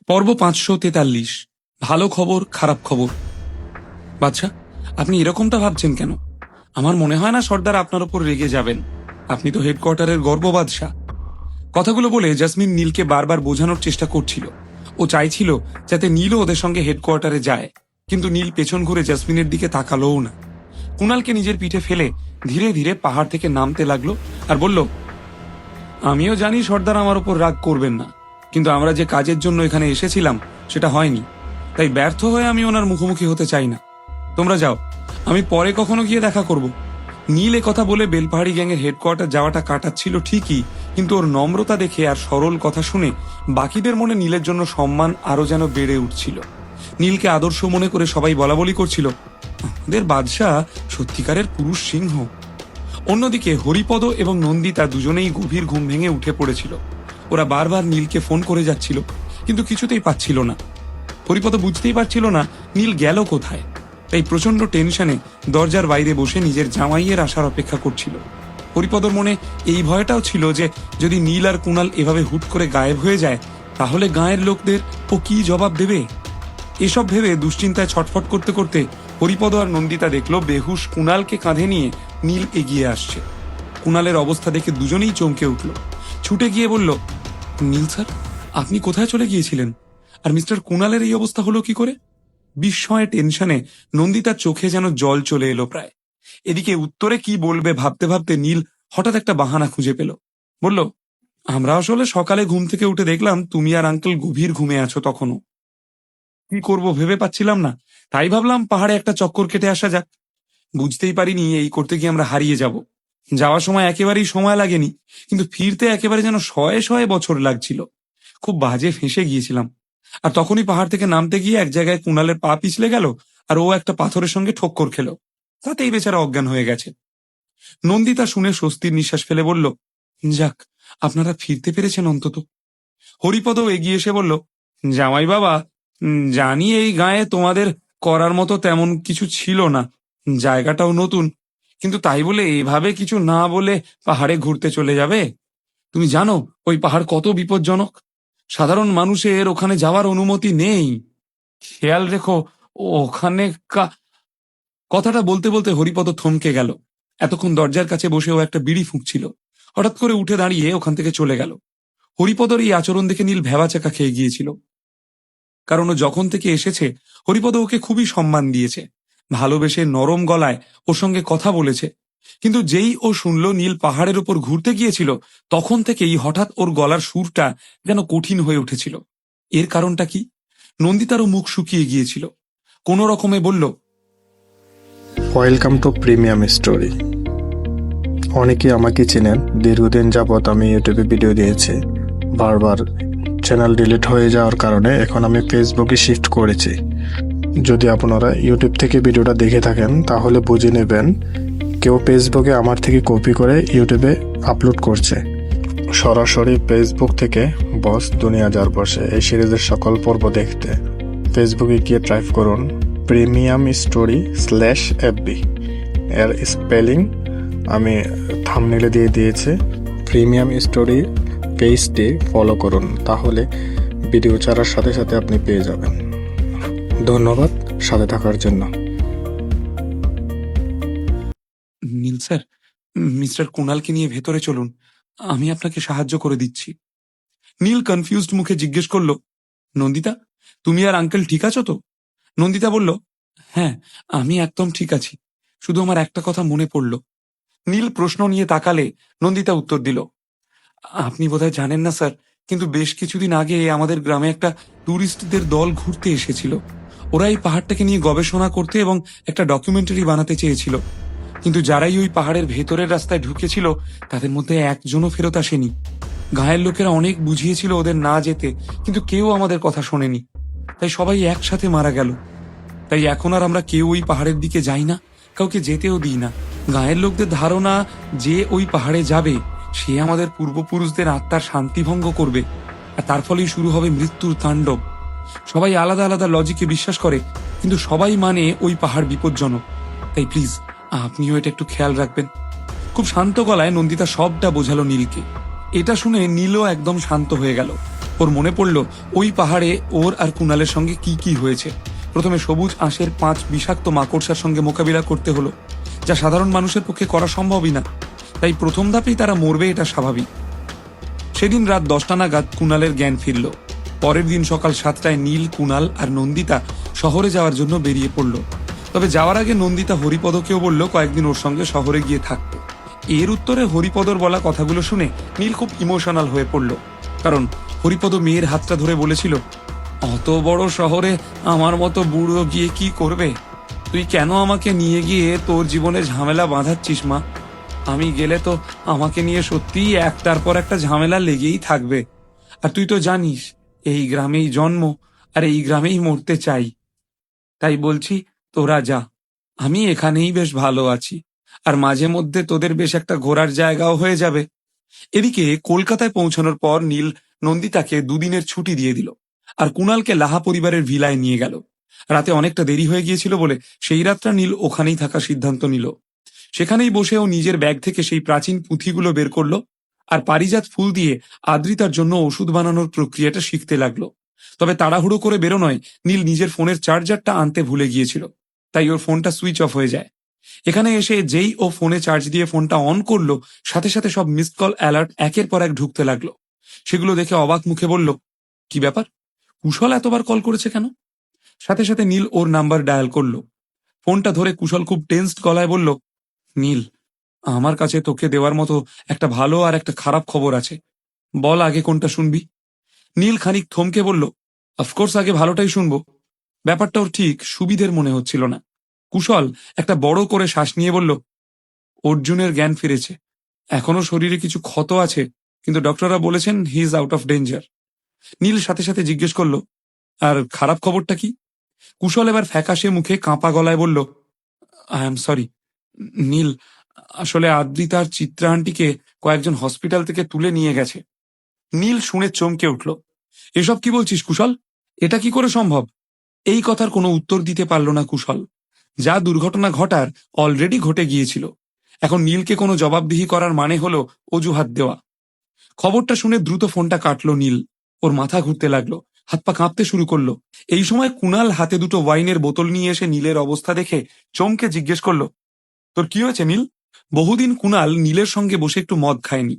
পর্ব 543। ভালো খবর খারাপ খবর। বাদশা, আপনি এরকমটা ভাবছেন কেন? আমার মনে হয় না সর্দার আপনার উপর রেগে যাবেন। আপনি তো হেডকোয়ার্টারের গর্ব বাদশা। কথাগুলো বলে জাসমিন নীলকে বারবার বোঝানোর চেষ্টা করছিল। ও চাইছিল যাতে নীলও ওদের সঙ্গে হেডকোয়ার্টারে যায়, কিন্তু নীল পেছন ঘুরে জাসমিনের দিকে তাকালোও না। কুণালকে নিজের পিঠে ফেলে ধীরে ধীরে পাহাড় থেকে নামতে লাগলো আর বলল, আমিও জানি সর্দার আমার উপর রাগ করবেন না, কিন্তু আমরা যে কাজের জন্য এখানে এসেছিলাম সেটা হয়নি, তাই ব্যর্থ হয়ে আমি ওনার মুখোমুখি হতে চাই না। তোমরা যাও, আমি পরে কখনো গিয়ে দেখা করব। নীল কথা বলে বেলপাহাড়ি গ্যাংয়ের হেডকোয়ার্টার যাওয়াটা কাটাচ্ছিল ঠিকই, কিন্তু ওর নম্রতা দেখে আর সরল কথা শুনে বাকিদের মনে নীলের জন্য সম্মান আরো যেন বেড়ে উঠছিল। নীলকে আদর্শ মনে করে সবাই বলাবলি করছিল, আমাদের বাদশাহ সত্যিকারের পুরুষ সিংহ। অন্যদিকে হরিপদ এবং নন্দিতা দুজনেই গভীর ঘুম ভেঙে উঠে পড়েছিল। ওরা বারবার নীলকে ফোন করে যাচ্ছিল, কিন্তু কিছুতেই পাচ্ছিল না। হরিপদ বুঝতেই পারছিল না নীল গেল কোথায়, তাই প্রচন্ড টেনশনে দরজার বাইরে বসে নিজের জামাইয়ের আসার অপেক্ষা করছিল। হরিপদর মনে এই ভয়টাও ছিল যে যদি নীল আর কুণাল এভাবে হুট করে গায়েব হয়ে যায়, তাহলে গাঁয়ের লোকদের ও কি জবাব দেবে। এসব ভেবে দুশ্চিন্তায় ছটফট করতে করতে হরিপদ আর নন্দিতা দেখলো বেহুশ কুণালকে কাঁধে নিয়ে নীল এগিয়ে আসছে। কুণালের অবস্থা দেখে দুজনেই চমকে উঠল। ছুটে গিয়ে বলল, নীল স্যার, আপনি কোথায় চলে গিয়েছিলেন? আর মিস্টার কুণালের এই অবস্থা হলো কি করে? বিস্ময়ে টেনশনে নন্দিতার চোখে যেন জল চলে এলো প্রায়। এদিকে উত্তরে কি বলবে ভাবতে ভাবতে নীল হঠাৎ একটা বাহানা খুঁজে পেল। বলল, আমরা আসলে সকালে ঘুম থেকে উঠে দেখলাম তুমি আর আঙ্কেল গভীর ঘুমে আছো তখনও। কি করব ভেবে পাচ্ছিলাম না, তাই ভাবলাম পাহাড়ে একটা চক্কর কেটে আসা যাক। বুঝতেই পারিনি এই করতে গিয়ে আমরা হারিয়ে যাব। যাওয়ার সময় একেবারেই সময় লাগেনি, কিন্তু ফিরতে একেবারে যেন শয়ে শয়ে বছর লাগছিল। খুব বাজে ফেঁসে গিয়েছিলাম। আর তখনই পাহাড় থেকে নামতে গিয়ে এক জায়গায় কুণালের পা পিছলে গেল, আর ও একটা পাথরের সঙ্গে ঠোক্কর খেলো। তাতেই বেচারা অজ্ঞান হয়ে গেছে। নন্দিতা শুনে স্বস্তির নিঃশ্বাস ফেলে বলল, যাক, আপনারা ফিরতে পেরেছেন অন্তত। হরিপদও এগিয়ে এসে বলল, জামাই বাবা, জানি এই গায়ে তোমাদের করার মতো তেমন কিছু ছিল না, জায়গাটাও নতুন, কিন্তু তাই বলে এভাবে কিছু না বলে পাহাড়ে ঘুরতে চলে যাবে? তুমি জানো ওই পাহাড় কত বিপজ্জনক। সাধারণ মানুষের ওখানে যাওয়ার অনুমতি নেই। খেয়াল রেখো ওখানে কথাটা বলতে বলতে হরিপদ থমকে গেল। এতক্ষণ দরজার কাছে বসেও একটা বিড়ি ফুঁকছিল, হঠাৎ করে উঠে দাঁড়িয়ে ওখান থেকে চলে গেল। হরিপদর এই আচরণ দেখে নীল ভেবাচাকা খেয়ে গিয়েছিল, কারণ ও যখন থেকে এসেছে হরিপদ ওকে খুবই সম্মান দিয়েছে, ভালোবেসে নরম গলায় ওর সঙ্গে কথা বলেছে। কিন্তু যেই ও শুনল নীল পাহাড়ের উপর ঘুরতে গিয়েছিল, তখন থেকেই হঠাৎ ওর গলার সুরটা যেন কঠিন হয়ে উঠেছিল। এর কারণটা কি? নন্দিতারও মুখ শুকিয়ে গিয়েছিল। কোনো রকমে বলল, ওয়েলকাম টু প্রিমিয়াম স্টোরি। অনেকে আমাকে চেনেন, দীর্ঘদিন যাবৎ আমি ইউটিউবে ভিডিও দিয়েছি। বারবার চ্যানেল ডিলিট হয়ে যাওয়ার কারণে এখন আমি ফেসবুকে শিফট করেছি। যদি আপনারা ইউটিউব থেকে ভিডিওটা দেখে থাকেন তাহলে বুঝে নেবেন কেউ ফেসবুকে আমার থেকে কপি করে ইউটিউবে আপলোড করছে। সরাসরি ফেসবুক থেকে বস দুনিয়া যার বসে এই সিরিজের সকল পর্ব দেখতে ফেসবুকে গিয়ে টাইপ করুন প্রিমিয়াম স্টোরি /FB। এর স্পেলিং আমি থাম্বনেইলে দিয়ে দিয়েছি। প্রিমিয়াম স্টোরি পেজটি ফলো করুন, তাহলে ভিডিও ছাড়ার সাথে সাথে আপনি পেয়ে যাবেন। ধন্যবাদ সাথে থাকার জন্য। নীল স্যার, মিস্টার কুণালকে নিয়ে ভেতরে চলুন, আমি আপনাকে সাহায্য করে দিচ্ছি। নীল কনফিউজড মুখে জিজ্ঞেস করলো, নন্দিতা, তুমি আর আঙ্কেল ঠিক আছো তো? নন্দিতা বলল, হ্যাঁ, আমি একদম ঠিক আছি, শুধু আমার একটা কথা মনে পড়ল। নীল প্রশ্ন নিয়ে তাকালে নন্দিতা উত্তর দিল, আপনি বোধহয় জানেন না স্যার, কিন্তু বেশ কিছুদিন আগে আমাদের গ্রামে একটা ট্যুরিস্টদের দল ঘুরতে এসেছিল। ওরা এই পাহাড়টাকে নিয়ে গবেষণা করতে এবং একটা ডকুমেন্টারি বানাতে চেয়েছিল, কিন্তু যারাই ওই পাহাড়ের ভেতরের রাস্তায় ঢুকেছিল তাদের মধ্যে একজনও ফেরত আসেনি। গাঁয়ের লোকেরা অনেক বুঝিয়েছিল ওদের না যেতে, কিন্তু কেউ আমাদের কথা শোনেনি, তাই সবাই একসাথে মারা গেল। তাই এখন আর আমরা কেউ ওই পাহাড়ের দিকে যাই না, কাউকে যেতেও দিই না। গাঁয়ের লোকদের ধারণা যে ওই পাহাড়ে যাবে সে আমাদের পূর্বপুরুষদের আত্মার শান্তি ভঙ্গ করবে, আর তার ফলেই শুরু হবে মৃত্যুর তাণ্ডব। সবাই আলাদা আলাদা লজিকে বিশ্বাস করে, কিন্তু সবাই মানে ওই পাহাড় বিপজ্জনক। তাই প্লিজ আপনিও এটা একটু খেয়াল রাখবেন। খুব শান্ত গলায় নন্দিতা সবটা বোঝালো নীলকে। এটা শুনে নীলও একদম শান্ত হয়ে গেল। ও ওর মনে পড়ল ওই পাহাড়ে ওর আর কুণালের সঙ্গে কি কি হয়েছে। প্রথমে সবুজ আঁশের 5 বিষাক্ত মাকড়সার সঙ্গে মোকাবিলা করতে হলো, যা সাধারণ মানুষের পক্ষে করা সম্ভবই না। তাই প্রথম ধাপেই তারা মরবে, এটা স্বাভাবিক। সেদিন রাত 10টা নাগাদ কুণালের জ্ঞান ফিরল। পরের দিন সকাল 7টায় নীল, কুণাল আর নন্দিতা শহরে যাওয়ার জন্য বেরিয়ে পড়ল। তবে যাওয়ার আগে নন্দিতা হরিপদকেও বলল কয়েকদিন ওর সঙ্গে শহরে গিয়ে থাকতে। এর উত্তরে হরিপদর বলা কথাগুলো শুনে নীল খুব ইমোশনাল হয়ে পড়ল, কারণ হরিপদ মেয়ের হাতটা ধরে বলেছিল, অত বড় শহরে আমার মতো বুড়ো গিয়ে কি করবে? তুই কেন আমাকে নিয়ে গিয়ে তোর জীবনে ঝামেলা বাঁধাচ্ছিস মা? আমি গেলে তো আমাকে নিয়ে সত্যিই একটার পর একটা ঝামেলা লেগেই থাকবে। আর তুই তো জানিস এই গ্রামেই জন্ম আর এই গ্রামেই মরতে চাই। তাই বলছি তোরা যা, আমি এখানেই বেশ ভালো আছি, আর মাঝে মধ্যে তোদের বেশ একটা ঘোরার জায়গাও হয়ে যাবে। এদিকে কলকাতায় পৌঁছানোর পর নীল নন্দিতাকে 2 দিনের ছুটি দিয়ে দিল, আর কুণালকে লাহা পরিবারের ভিলায় নিয়ে গেল। রাতে অনেকটা দেরি হয়ে গিয়েছিল বলে সেই রাতটা নীল ওখানেই থাকার সিদ্ধান্ত নিল। সেখানেই বসে ও নিজের ব্যাগ থেকে সেই প্রাচীন পুঁথিগুলো বের করলো, আর পারিজাত ফুল দিয়ে আদ্রিতার জন্য ওষুধ বানানোর প্রক্রিয়াটা শিখতে লাগলো। তবে তাড়াহুড়ো করে বেরোনোয় নীল নিজের ফোনের চার্জারটা আনতে ভুলে গিয়েছিল, তাই ওর ফোনটা সুইচ অফ হয়ে যায়। এখানে এসে যেই ও ফোনে চার্জ দিয়ে ফোনটা অন করলো, সাথে সাথে সব মিসড কল অ্যালার্ট একের পর এক ঢুকতে লাগলো। সেগুলো দেখে অবাক মুখে বলল, কি ব্যাপার, কুশল এতবার কল করেছে কেন? সাথে সাথে নীল ওর নাম্বার ডায়াল করলো। ফোনটা ধরে কুশল খুব টেন্সড গলায় বলল, নীল, আমার কাছে তোকে দেওয়ার মতো একটা ভালো আর একটা খারাপ খবর আছে। বল আগে কোনটা শুনবি? নীল খানিক থমকে বলল, অফকোর্স আগে ভালোটাই শুনবো। ব্যাপারটা ওর ঠিক সুবিধের মনে হচ্ছিল না। কুশল একটা বড় করে শ্বাস নিয়ে বলল, অর্জুনের জ্ঞান ফিরেছে। এখনো শরীরে কিছু ক্ষত আছে, কিন্তু ডক্টররা বলেছেন he is out of danger. Neel সাথে সাথে জিজ্ঞেস করলো, আর খারাপ খবরটা কি? কুশল এবার ফ্যাকাশে মুখে কাঁপা গলায় বলল, আই এম সরি নীল, আসলে আদ্রিতা আর চিত্রা আন্টিকে কয়েকজন হসপিটাল থেকে তুলে নিয়ে গেছে। নীল শুনে চমকে উঠল, এসব কি বলছিস কুশল? এটা কি করে সম্ভব? এই কথার কোনো উত্তর দিতে পারল না কুশল। যা দুর্ঘটনা ঘটার অলরেডি ঘটে গিয়েছিল। এখন নীলকে কোনো জবাবদিহি করার মানে হলো অজুহাত দেওয়া। খবরটা শুনে দ্রুত ফোনটা কাটলো নীল। ওর মাথা ঘুরতে লাগলো, হাত পা কাঁপতে শুরু করলো। এই সময় কুণাল হাতে 2টো ওয়াইনের বোতল নিয়ে এসে নীলের অবস্থা দেখে চমকে জিজ্ঞেস করলো, তোর কি হয়েছে নীল? বহুদিন কুণাল নীলের সঙ্গে বসে একটু মদ খায়নি।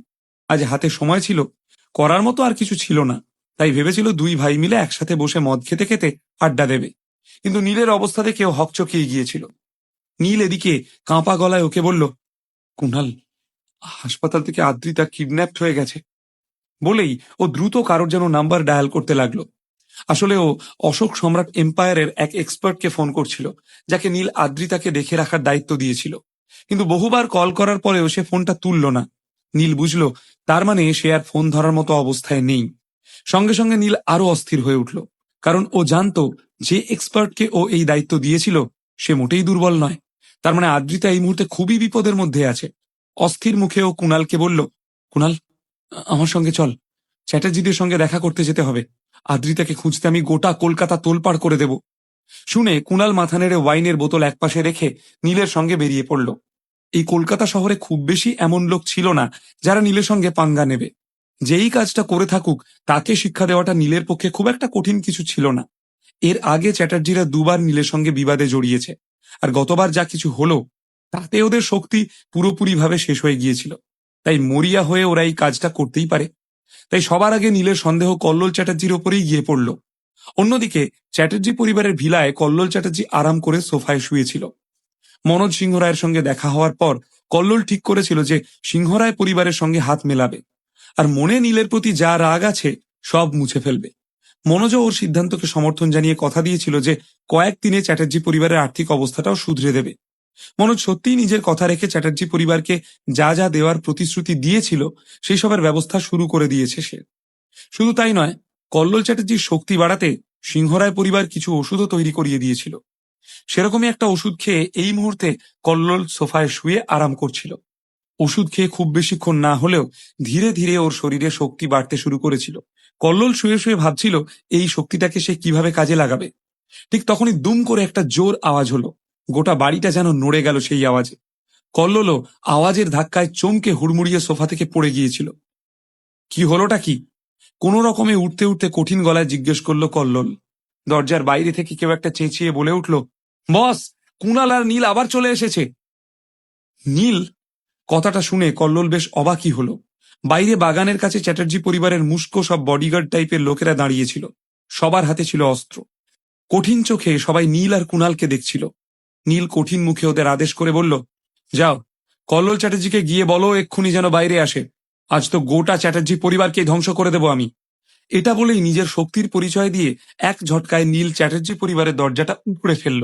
আজ হাতে সময় ছিল, করার মতো আর কিছু ছিল না, তাই ভেবেছিল 2 ভাই মিলে একসাথে বসে মদ খেতে খেতে আড্ডা দেবে। কিন্তু নীলের অবস্থা দেখে ও হকচকিয়ে গিয়েছিল। নীল এদিকে কাঁপা গলায় ওকে বলল, কুণাল, হাসপাতাল থেকে আদ্রিতা কিডন্যাপড হয়ে গেছে। বলেই ও দ্রুত কারোর যেন নাম্বার ডায়াল করতে লাগলো। আসলে ও অশোক সম্রাট এম্পায়ারের এক এক্সপার্টকে ফোন করছিল, যাকে নীল আদ্রিতাকে দেখে রাখার দায়িত্ব দিয়েছিল। কিন্তু বহুবার কল করার পরেও সে ফোনটা তুলল না। নীল বুঝলো তার মানে সে আর ফোন ধরার মতো অবস্থায় নেই। সঙ্গে সঙ্গে নীল আরো অস্থির হয়ে উঠল, কারণ ও জানতো যে এক্সপার্টকে ও এই দায়িত্ব দিয়েছিল সে মোটেই দুর্বল নয়। তার মানে আদ্রিতা এই মুহূর্তে খুবই বিপদের মধ্যে আছে। অস্থির মুখে ও কুণালকে বলল, কুণাল, আমার সঙ্গে চল, চ্যাটার্জিদের সঙ্গে দেখা করতে যেতে হবে। আদ্রিতাকে খুঁজতে আমি গোটা কলকাতা তোলপাড় করে দেব। শুনে কুণাল মাথা নেড়ে ওয়াইনের বোতল একপাশে রেখে নীলের সঙ্গে বেরিয়ে পড়ল। এই কলকাতা শহরে খুব বেশি এমন লোক ছিল না যারা নীলের সঙ্গে পাঙ্গা নেবে। যেই কাজটা করে থাকুক তাকে শিক্ষা দেওয়াটা নীলের পক্ষে খুব একটা কঠিন কিছু ছিল না। এর আগে চ্যাটার্জিরা 2বার নীলের সঙ্গে বিবাদে জড়িয়েছে, আর গতবার যা কিছু হলো তাতে ওদের শক্তি পুরোপুরিভাবে শেষ হয়ে গিয়েছিল। তাই মরিয়া হয়ে ওরা এই কাজটা করতেই পারে। তাই সবার আগে নীলের সন্দেহ কল্লোল চ্যাটার্জির ওপরেই গিয়ে পড়ল। অন্যদিকে চ্যাটার্জি পরিবারের ভিলায় কল্লোল চ্যাটার্জি আরাম করে সোফায় শুয়েছিল। মনোজ সিংহরায়ের সঙ্গে দেখা হওয়ার পর কল্লোল ঠিক করেছিল যে সিংহরায় পরিবারের সঙ্গে হাত মেলাবে, আর মনে নীলের প্রতি যা রাগ আছে সব মুছে ফেলবে। মনোজও ওর সিদ্ধান্তকে সমর্থন জানিয়ে কথা দিয়েছিল যে কয়েকদিনে চ্যাটার্জি পরিবারের আর্থিক অবস্থাটাও শুধরে দেবে। মনোজ সত্যিই নিজের কথা রেখে চ্যাটার্জি পরিবারকে যা যা দেওয়ার প্রতিশ্রুতি দিয়েছিল সেই সবের ব্যবস্থা শুরু করে দিয়েছে সে। শুধু তাই নয়, কল্লোল চ্যাটার্জির শক্তি বাড়াতে সিংহরায় পরিবার কিছু ওষুধও তৈরি করিয়ে দিয়েছিল। সেরকমই একটা ওষুধ খেয়ে এই মুহূর্তে কল্লোল সোফায় শুয়ে আরাম করছিল। ওষুধ খেয়ে খুব বেশিক্ষণ না হলেও ধীরে ধীরে ওর শরীরে শক্তি বাড়তে শুরু করেছিল। কল্লোল শুয়ে শুয়ে ভাবছিল এই শক্তিটাকে সে কিভাবে কাজে লাগাবে। ঠিক তখনই দুম করে একটা জোর আওয়াজ হলো। গোটা বাড়িটা যেন নড়ে গেল সেই আওয়াজে। কল্লোলও আওয়াজের ধাক্কায় চমকে হুড়মুড়িয়ে সোফা থেকে পড়ে গিয়েছিল। কি হলোটা কি? কোনো রকমে উঠতে উঠতে কঠিন গলায় জিজ্ঞেস করলো কল্লোল। দরজার বাইরে থেকে কেউ একটা চেঁচিয়ে বলে উঠল, বস, কুণাল আর নীল আবার চলে এসেছে। নীল? কথাটা শুনে কল্লোল বেশ অবাকই হলো। বাইরে বাগানের কাছে চ্যাটার্জি পরিবারের মুস্কো সব বডিগার্ড টাইপের লোকেরা দাঁড়িয়েছিল। সবার হাতে ছিল অস্ত্র। কঠিন চোখে সবাই নীল আর কুণালকে দেখছিল। নীল কঠিন মুখে ওদের আদেশ করে বলল, যাও, কল্লোল চ্যাটার্জিকে গিয়ে বলো এক্ষুনি যেন বাইরে আসে। আজ তো গোটা চ্যাটার্জি পরিবারকে ধ্বংস করে দেব আমি। এটা বলেই নিজের শক্তির পরিচয় দিয়ে এক ঝটকায় নীল চ্যাটার্জি পরিবারের দরজাটা উপড়ে ফেলল।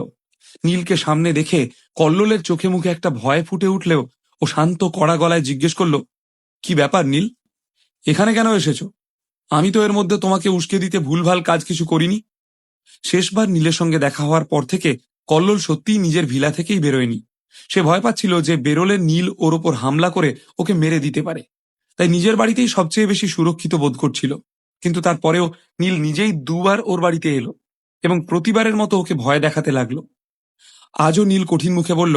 নীলকে সামনে দেখে কল্লোলের চোখে মুখে একটা ভয় ফুটে উঠলেও ও শান্ত কড়া গলায় জিজ্ঞেস করল, কি ব্যাপার নীল, এখানে কেন এসেছো? আমি তো এর মধ্যে তোমাকে উস্কে দিতে ভুলভাল কাজ কিছু করিনি। শেষবার নীলের সঙ্গে দেখা হওয়ার পর থেকে কল্লোল সত্যিই নিজের ভিলা থেকেই বেরোয়নি। সে ভয় পাচ্ছিল যে বেরোলে নীল ওর ওপর হামলা করে ওকে মেরে দিতে পারে। তাই নিজের বাড়িতেই সবচেয়ে বেশি সুরক্ষিত বোধ করছিল। কিন্তু তারপরেও নীল নিজেই দুবার ওর বাড়িতে এলো এবং প্রতিবারের মতো ওকে ভয় দেখাতে লাগলো। আজও নীল কঠিন মুখে বলল,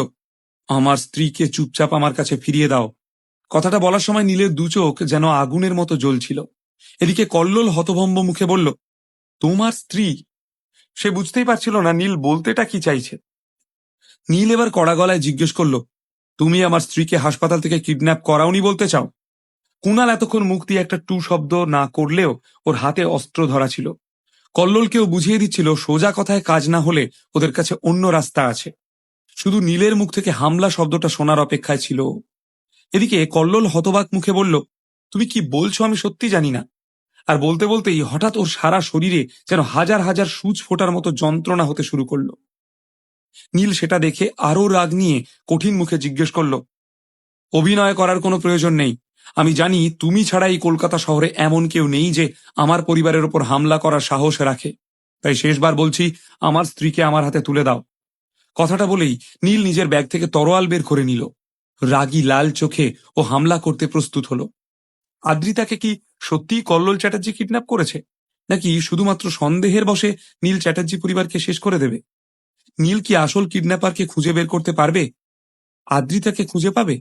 আমার স্ত্রীকে চুপচাপ আমার কাছে ফিরিয়ে দাও। কথাটা বলার সময় নীলের দু চোখ যেন আগুনের মতো জ্বলছিল। এদিকে কল্লোল হতভম্ব মুখে বলল, তোমার স্ত্রী? সে বুঝতেই পারছিল না নীল বলতেটা কি চাইছে। নীল এবার কড়া গলায় জিজ্ঞেস করল, তুমি আমার স্ত্রীকে হাসপাতাল থেকে কিডন্যাপ করাওনি বলতে চাও? কুণাল এতক্ষণ মুখ দিয়ে একটা টু শব্দ না করলেও ওর হাতে অস্ত্র ধরা ছিল। কল্লোলকেও বুঝিয়ে দিচ্ছিল সোজা কথায় কাজ না হলে ওদের কাছে অন্য রাস্তা আছে। শুধু নীলের মুখ থেকে হামলা শব্দটা শোনার অপেক্ষায় ছিল। এদিকে কল্লোল হতবাক মুখে বলল, তুমি কি বলছো আমি সত্যি জানি না। আর বলতে বলতেই হঠাৎ ওর সারা শরীরে যেন হাজার হাজার সূচ ফোটার মতো যন্ত্রণা হতে শুরু করলো। নীল সেটা দেখে আরো রাগ নিয়ে কঠিন মুখে জিজ্ঞেস করল, অভিনয় করার কোনো প্রয়োজন নেই। আমি জানি তুমি ছাড়া এই কলকাতা শহরে এমন কেউ নেই যে আমার পরিবারের ওপর হামলা করার সাহস রাখে। তাই শেষবার বলছি, আমার স্ত্রীকে আমার হাতে তুলে দাও। কথাটা বলেই নীল নিজের ব্যাগ থেকে তরোয়াল বের করে নিল। রাগী লাল চোখে ও হামলা করতে প্রস্তুত হলো। আদ্রিতাকে কি সত্যিই কল্লোল চ্যাটার্জি কিডন্যাপ করেছে, নাকি শুধুমাত্র সন্দেহের বশে নীল চ্যাটার্জি পরিবারকে শেষ করে দেবে? নীল কি আসল কিডন্যাপারকে খুঁজে বের করতে পারবে? আদ্রিতাকে খুঁজে পাবে?